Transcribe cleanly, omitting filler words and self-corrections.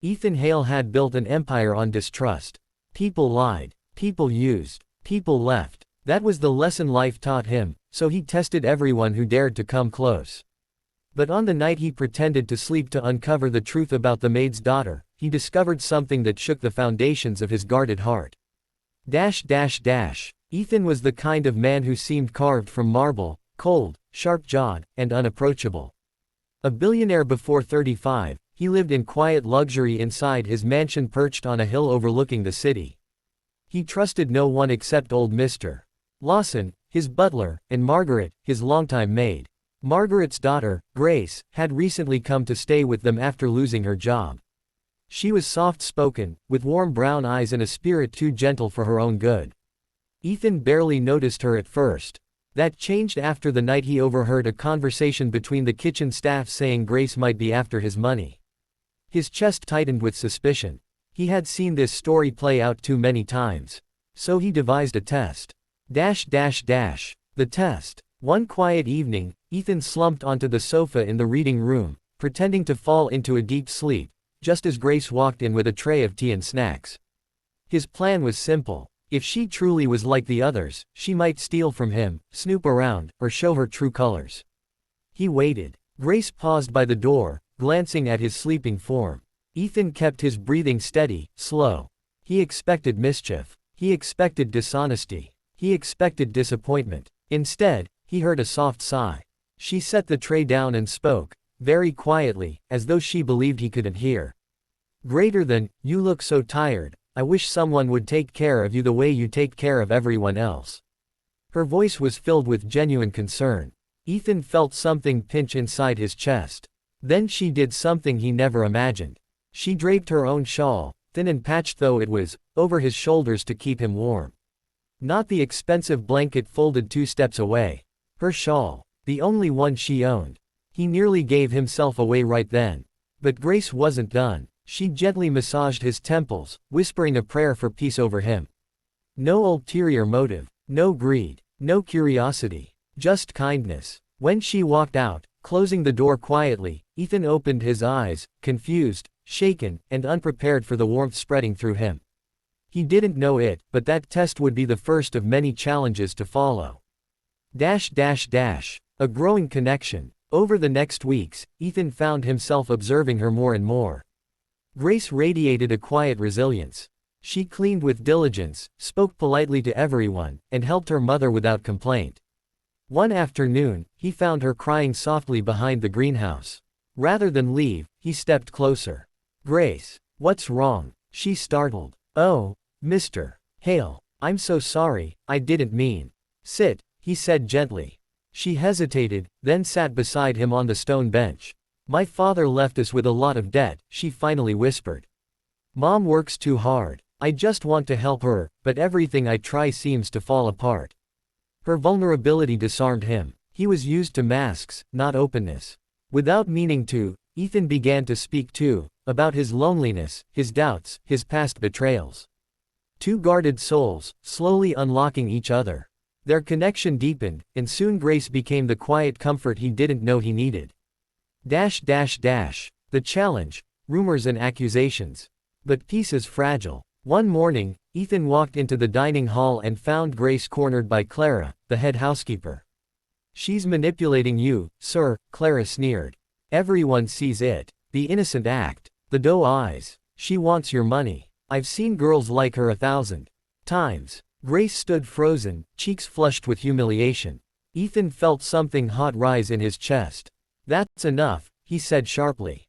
Ethan Hale had built an empire on distrust. People lied. People used. People left. That was the lesson life taught him, so he tested everyone who dared to come close. But on the night he pretended to sleep to uncover the truth about the maid's daughter, he discovered something that shook the foundations of his guarded heart. Ethan was the kind of man who seemed carved from marble, cold, sharp-jawed, and unapproachable. A billionaire before 35, he lived in quiet luxury inside his mansion perched on a hill overlooking the city. He trusted no one except old Mr. Lawson, his butler, and Margaret, his longtime maid. Margaret's daughter, Grace, had recently come to stay with them after losing her job. She was soft-spoken, with warm brown eyes and a spirit too gentle for her own good. Ethan barely noticed her at first. That changed after the night he overheard a conversation between the kitchen staff saying Grace might be after his money. His chest tightened with suspicion. He had seen this story play out too many times. So he devised a test. The test. One quiet evening, Ethan slumped onto the sofa in the reading room, pretending to fall into a deep sleep, just as Grace walked in with a tray of tea and snacks. His plan was simple. If she truly was like the others, she might steal from him, snoop around, or show her true colors. He waited. Grace paused by the door, glancing at his sleeping form. Ethan kept his breathing steady, slow. He expected mischief. He expected dishonesty. He expected disappointment. Instead, he heard a soft sigh. She set the tray down and spoke, very quietly, as though she believed he couldn't hear. Greater than, "You look so tired, I wish someone would take care of you the way you take care of everyone else." Her voice was filled with genuine concern. Ethan felt something pinch inside his chest. Then she did something he never imagined. She draped her own shawl, thin and patched though it was, over his shoulders to keep him warm. Not the expensive blanket folded 2 steps away. Her shawl. The only one she owned. He nearly gave himself away right then. But Grace wasn't done. She gently massaged his temples, whispering a prayer for peace over him. No ulterior motive. No greed. No curiosity. Just kindness. When she walked out, closing the door quietly, Ethan opened his eyes, confused, shaken, and unprepared for the warmth spreading through him. He didn't know it, but that test would be the first of many challenges to follow. A growing connection. Over the next weeks, Ethan found himself observing her more and more. Grace radiated a quiet resilience. She cleaned with diligence, spoke politely to everyone, and helped her mother without complaint. One afternoon, he found her crying softly behind the greenhouse. Rather than leave, he stepped closer. "Grace, what's wrong?" She startled. "Oh, Mr. Hale, I'm so sorry, I didn't mean." "Sit," he said gently. She hesitated, then sat beside him on the stone bench. "My father left us with a lot of debt," she finally whispered. "Mom works too hard. I just want to help her, but everything I try seems to fall apart." Her vulnerability disarmed him. He was used to masks, not openness. Without meaning to, Ethan began to speak too, about his loneliness, his doubts, his past betrayals. 2 guarded souls, slowly unlocking each other. Their connection deepened, and soon Grace became the quiet comfort he didn't know he needed. The challenge, rumors and accusations. But peace is fragile. One morning, Ethan walked into the dining hall and found Grace cornered by Clara, the head housekeeper. "She's manipulating you, sir," Clara sneered. "Everyone sees it. The innocent act. The doe eyes. She wants your money. I've seen girls like her 1,000 times." Grace stood frozen, cheeks flushed with humiliation. Ethan felt something hot rise in his chest. "That's enough," he said sharply.